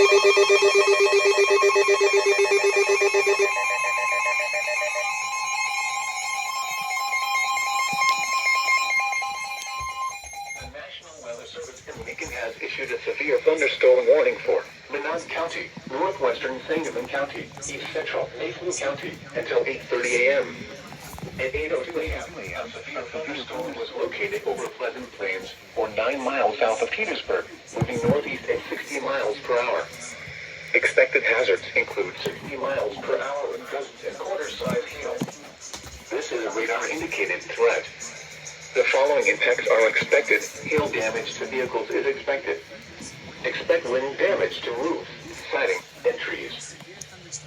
National Weather Service in Lincoln has issued a severe thunderstorm warning for Menard County, northwestern Sangamon County, east central Mason County, until 8:30 a.m. At 8:02 a.m., a severe thunderstorm was located over Pleasant Plains, or 9 miles south of Petersburg, moving northeast at 60 miles per hour. Expected hazards include 60 miles per hour with gusts and quarter-size hail. This is a radar-indicated threat. The following impacts are expected. Hail damage to vehicles is expected. Expect wind damage to roofs, siding, and trees.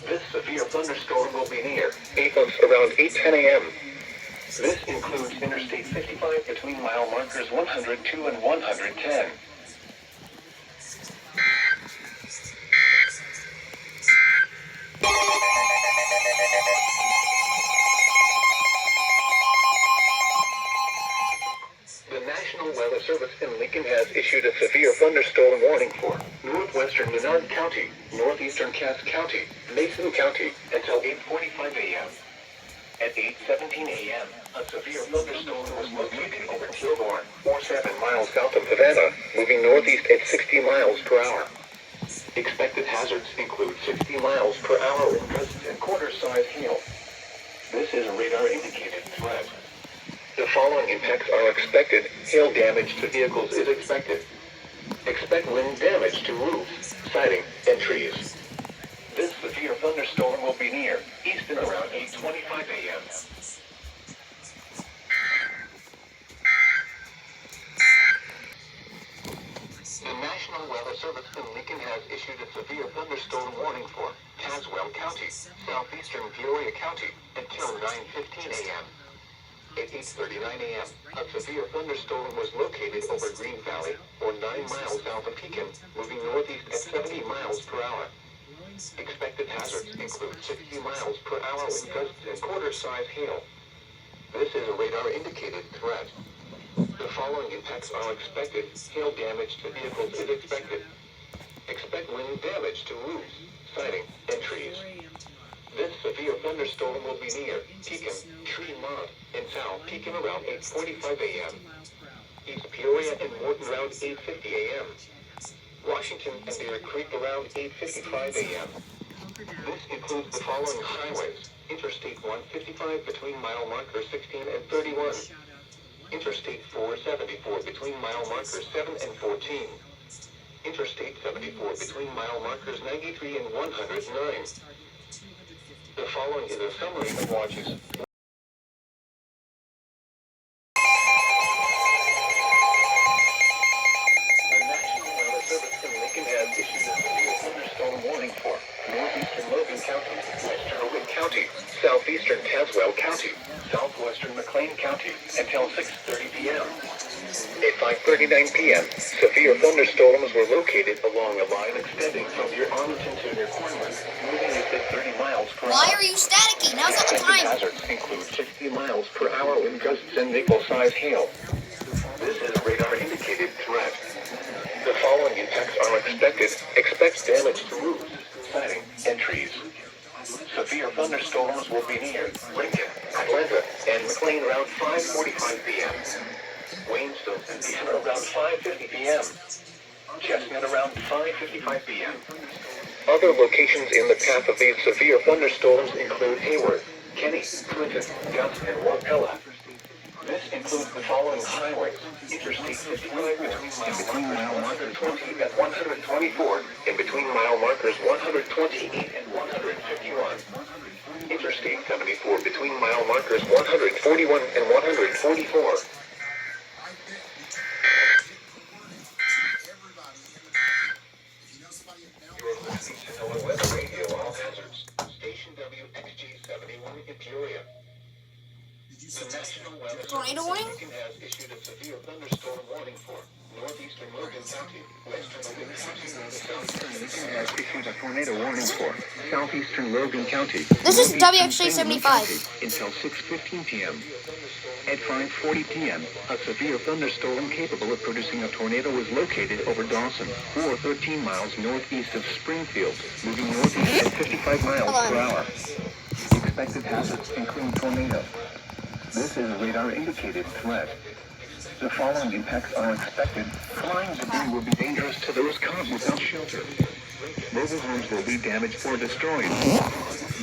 This severe thunderstorm will be near around 8:10 a.m. This includes Interstate 55 between mile markers 102 and 110. The National Weather Service in Lincoln has issued a severe thunderstorm warning for northwestern Menard County, northeastern Cass County, Mason County, until 8:45 a.m. At 8:17 a.m., a severe thunderstorm was located over Kilgore, or 7 miles south of Havana, moving northeast at 60 miles per hour. Expected hazards include 60 miles per hour wind gusts and quarter-size hail. This is a radar-indicated threat. The following impacts are expected. Hail damage to vehicles is expected. Expect wind damage to roofs, siding, and trees. This severe thunderstorm will be near Easton around 8:25 a.m. The National Weather Service in Lincoln has issued a severe thunderstorm warning for Caswell County, southeastern Peoria County, until 9:15 a.m. At 8:39 a.m., a severe thunderstorm was located over Green Valley, or 9 miles south of Pekin, moving northeast at 70 miles per hour. Expected hazards include 60 miles per hour wind gusts and quarter-size hail. This is a radar-indicated threat. The following impacts are expected. Hail damage to vehicles is expected. Expect wind damage to roofs, siding, and trees. This severe thunderstorm will be near Pekin, Tremont, and South Pekin around 8:45 a.m. East Peoria and Morton around 8:50 a.m. Washington and Deer Creek around 8:55 a.m. This includes the following highways: Interstate 155 between mile markers 16 and 31. Interstate 474 between mile markers 7 and 14. Interstate 74 between mile markers 93 and 109. The following is a summary of watches. The National Weather Service in Lincoln has issued a severe thunderstorm warning for northeastern Logan County, western Owen County, southeastern Caswell County, southwestern McLean County, until 6:30 p.m. At 5:39 p.m., severe thunderstorms were located along a line extending from near Arlington to near Cornwall, moving at 30 miles per hour. Why are you staticky? Now's not the time. Hazards include 60 miles per hour wind gusts and nickel-size hail. This is a radar-indicated threat. The following impacts are expected. Expect damage to roofs, siding, and trees. Severe thunderstorms will be near Lincoln, Atlanta, and McLean around 5:45 p.m. Waynesville, Indiana around 5:50 p.m. Chestnut around 5:55 p.m. Other locations in the path of these severe thunderstorms include Hayward, Kenny, Clinton, Gunn, and Wapella. This includes the following highways: Interstate 55 between mile markers 120 and 124, and between mile markers 128 and 151. Interstate 74 between mile markers 141 and 144. You're listening to NOAA Weather Radio All Hazards, Station WXG-71 in Peoria. The National Weather Service in Lincoln has issued a severe thunderstorm warning for northeastern Logan County, western Logan County, southeastern Lincoln has issued a tornado warning for southeastern Logan County. This is northeastern WXJ Sangamon 75. County until 6:15 p.m. At 5:40 p.m., a severe thunderstorm capable of producing a tornado was located over Dawson, or 13 miles northeast of Springfield, moving northeast at 55 miles per hour. Expected hazards include tornado. This is a radar-indicated threat. The following impacts are expected. Flying debris will be dangerous to those caught without shelter. Mobile homes will be damaged or destroyed.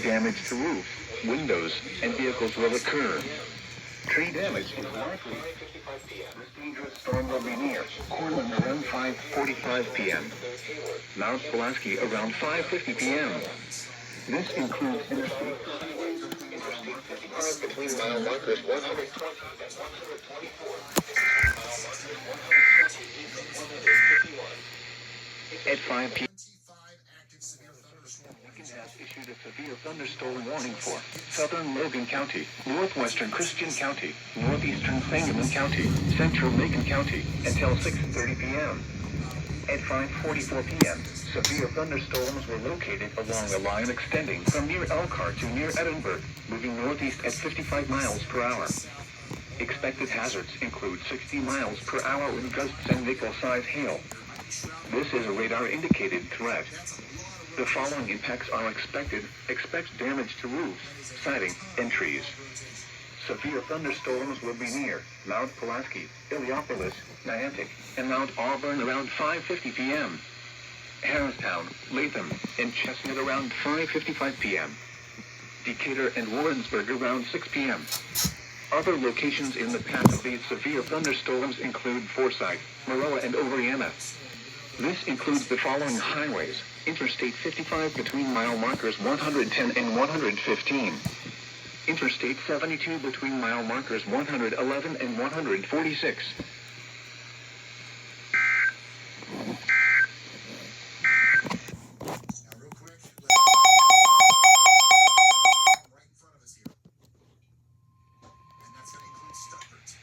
Damage to roofs, windows, and vehicles will occur. Tree damage is likely. This dangerous storm will be near Cortland around 5:45 p.m. Mount Pulaski around 5:50 p.m. This includes Interstate 55 between mile markers 120 and 124. At 5 p.m. Lincoln has issued a severe thunderstorm warning for southern Logan County, northwestern Christian County, northeastern Sangamon County, central Macon County, until 6:30 p.m. At 5:44 p.m., severe thunderstorms were located along a line extending from near Elkhart to near Edinburgh, moving northeast at 55 miles per hour. Expected hazards include 60 miles per hour wind gusts and nickel-size hail. This is a radar-indicated threat. The following impacts are expected. Expect damage to roofs, siding, and trees. Severe thunderstorms will be near Mount Pulaski, Illiopolis, Niantic, and Mount Auburn around 5:50 p.m. Harristown, Latham, and Chestnut around 5:55 p.m. Decatur and Warrensburg around 6 p.m. Other locations in the path of these severe thunderstorms include Forsyth, Maroa, and Oriana. This includes the following highways: Interstate 55 between mile markers 110 and 115. Interstate 72 between mile markers 111 and 146.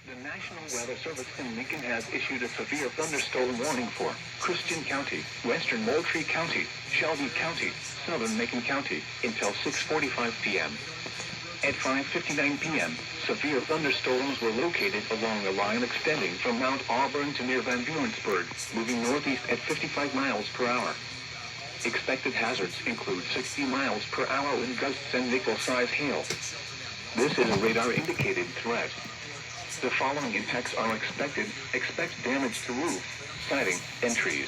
The National Weather Service in Lincoln has issued a severe thunderstorm warning for Christian County, western Moultrie County, Shelby County, southern Macon County, until 6:45 p.m. At 5:59 p.m., severe thunderstorms were located along a line extending from Mount Auburn to near Van Burentsburg, moving northeast at 55 miles per hour. Expected hazards include 60 miles per hour wind gusts and nickel-size hail. This is a radar-indicated threat. The following impacts are expected. Expect damage to roofs, siding, and trees.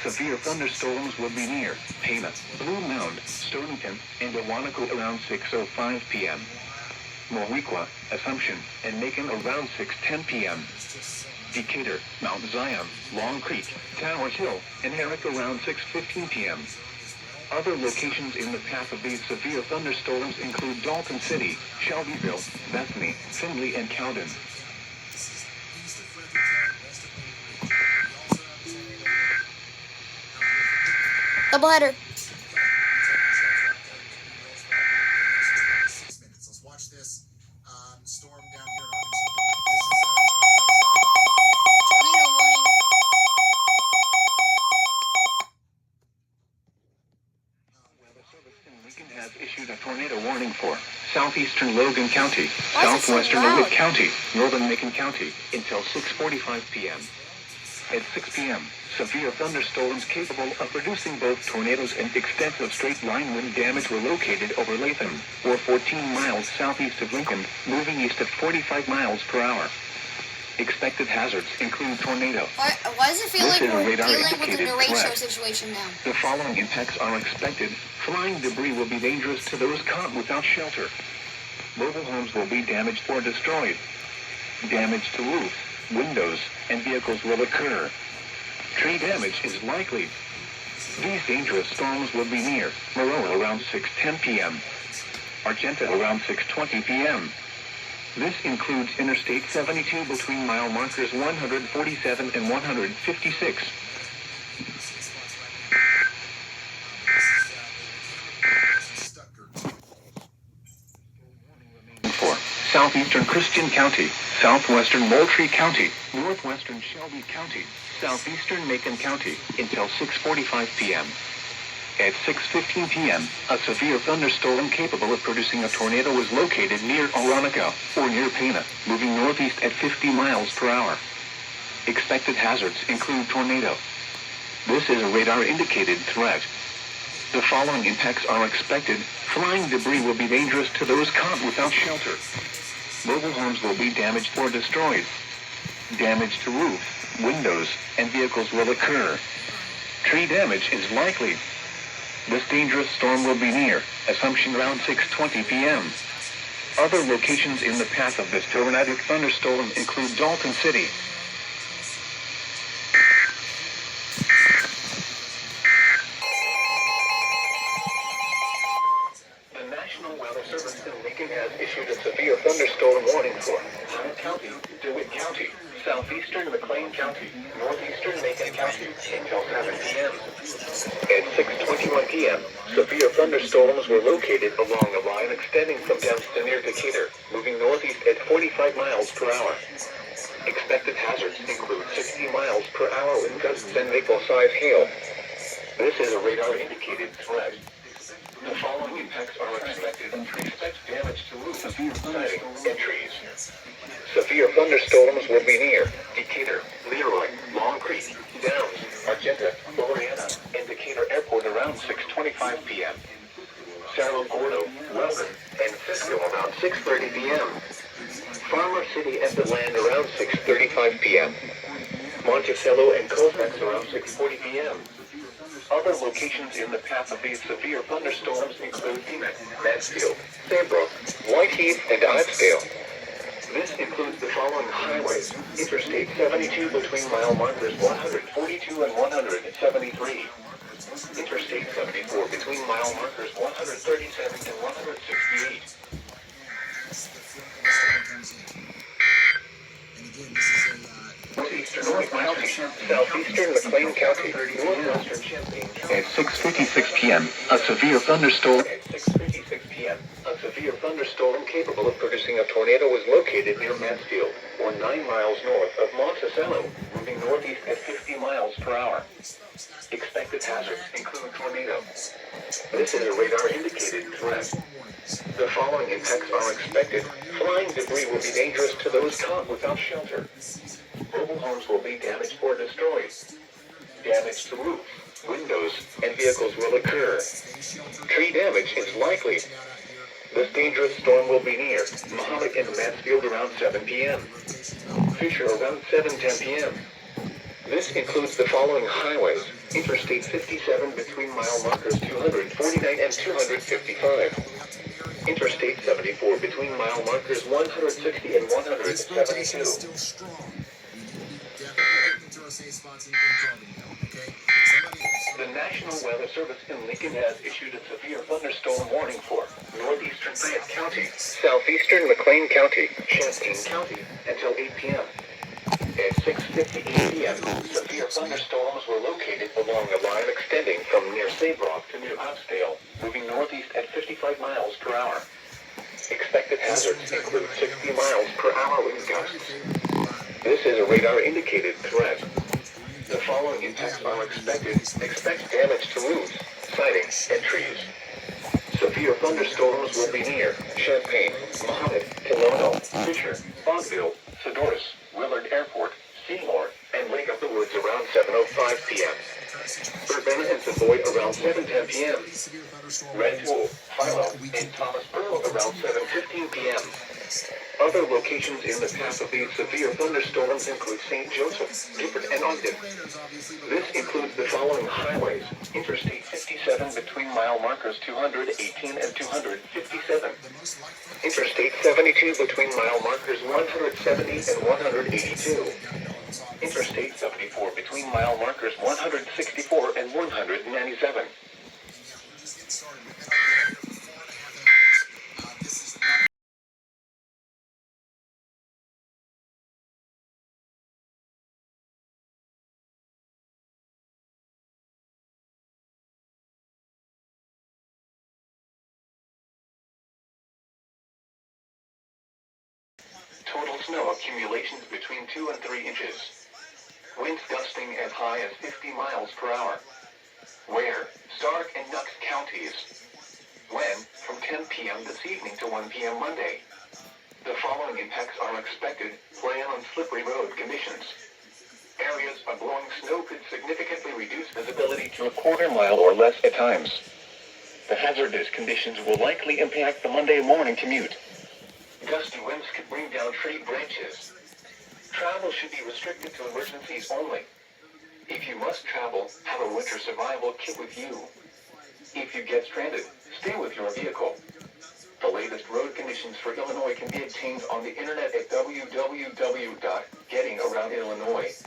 Severe thunderstorms will be near Pana, Blue Mound, Stonington, and Awanaco around 6:05 p.m. Moweaqua, Assumption, and Macon around 6:10 p.m. Decatur, Mount Zion, Long Creek, Tower Hill, and Herrick around 6:15 p.m. Other locations in the path of these severe thunderstorms include Dalton City, Shelbyville, Bethany, Findlay, and Cowden. Doubleheader. Let's watch this storm down here in Tornado warning. Weather Service in Lincoln has issued a tornado warning for southeastern Logan County, Why is it so southwestern loud? DeWitt County, northern Macon County, until 6:45 p.m. At 6 p.m., severe thunderstorms capable of producing both tornadoes and extensive straight-line wind damage were located over Latham, or 14 miles southeast of Lincoln, moving east at 45 miles per hour. Expected hazards include tornado. Why does it feel This like is a we're radar dealing with a indicated derecho threat. situation now? The following impacts are expected. Flying debris will be dangerous to those caught without shelter. Mobile homes will be damaged or destroyed. Damage to roofs, windows, and vehicles will occur. Tree damage is likely. These dangerous storms will be near Maroa around 6:10 p.m. Argenta around 6:20 p.m. This includes Interstate 72 between mile markers 147 and 156. For southeastern Christian County, southwestern Moultrie County, northwestern Shelby County, southeastern Macon County, until 6:45 p.m. At 6:15 p.m., a severe thunderstorm capable of producing a tornado was located near Aronica, or near Pana, moving northeast at 50 miles per hour. Expected hazards include tornado. This is a radar-indicated threat. The following impacts are expected. Flying debris will be dangerous to those caught without shelter. Mobile homes will be damaged or destroyed. Damage to roofs, windows, and vehicles will occur. Tree damage is likely. This dangerous storm will be near, assumption around 6:20 p.m. Other locations in the path of this tornadic thunderstorm include Dalton City, the National Weather Service in Lincoln has issued a severe thunderstorm warning for Hyde County, DeWitt County, southeastern McLean County, northeastern Macon County, until 7 p.m. At 6:21 p.m., severe thunderstorms were located along a line extending from Dempsey to near Decatur, moving northeast at 45 miles per hour. Expected hazards include 60 miles per hour with gusts and maple-sized hail. This is a radar-indicated threat. The following impacts are expected. Expect damage to roofs, siding, and trees. Severe thunderstorms will be near Decatur, Leroy, Long Creek, Downs, Argenta, Loriana, and Decatur Airport around 6:25 p.m. Cerro Gordo, Weldon, and Frisco around 6:30 p.m. Farmer City at the Land around 6:35 p.m. Monticello and Colfax around 6:40 p.m. Other locations in the path of these severe thunderstorms include Phoenix, Mansfield, Saybrook, Whiteheath, and Ivedale. This includes the following highways: Interstate 72 between mile markers 142 and 173. Interstate 74 between mile markers 137 and 168. Northeastern North County, southeastern McLean County, northwestern Champaign County. At 6:56 p.m., a severe thunderstorm. At 6:56 p.m., a severe thunderstorm capable of producing a tornado was located near Mansfield, or 9 miles north of Monticello, moving northeast at 50 miles per hour. Expected hazards include tornado. This is a radar-indicated threat. The following impacts are expected. Flying debris will be dangerous to those caught without shelter. Mobile homes will be damaged or destroyed. Damage to roofs, windows, and vehicles will occur. Tree damage is likely. This dangerous storm will be near Mahomet and Mansfield around 7 p.m. Fisher around 7:10 p.m. This includes the following highways: Interstate 57 between mile markers 249 and 255. Interstate 74 between mile markers 160 and 172. The National Weather Service in Lincoln has issued a severe thunderstorm warning for northeastern Fayette County, southeastern McLean County, Champaign County, until 8 p.m. At 6:58 p.m., severe thunderstorms were located along a line extending from near Saybrook to near Oxdale, moving northeast at 55 miles per hour. Expected hazards include 60 miles per hour wind gusts. This is a radar-indicated threat. The following impacts are expected. Expect damage to roofs, siding, and trees. Severe thunderstorms will be near Champaign, Mahomet, Tolono, Fisher, Bonneville, Sadorus, Willard Airport, Seymour, and Lake of the Woods around 7:05 p.m. Urbana and Savoy around 7:10 p.m. Red Wolf, Philo, and Thomasboro around 7:15 p.m. Other locations in the path of these severe thunderstorms include St. Joseph, Gifford, and Ogden. This includes the following highways: Interstate 57 between mile markers 218 and 257. Interstate 72 between mile markers 170 and 182. Interstate 74 between mile markers 164 and 197. Total snow accumulations between 2 and 3 inches. Winds gusting as high as 50 miles per hour. Where? Stark and Knox counties. When? From 10 p.m. this evening to 1 p.m. Monday. The following impacts are expected. Plan on slippery road conditions. Areas of blowing snow could significantly reduce visibility to a quarter mile or less at times. The hazardous conditions will likely impact the Monday morning commute. Gusty winds could bring down tree branches. Travel should be restricted to emergencies only. If you must travel, have a winter survival kit with you. If you get stranded, stay with your vehicle. The latest road conditions for Illinois can be obtained on the internet at www.gettingaroundillinois.com.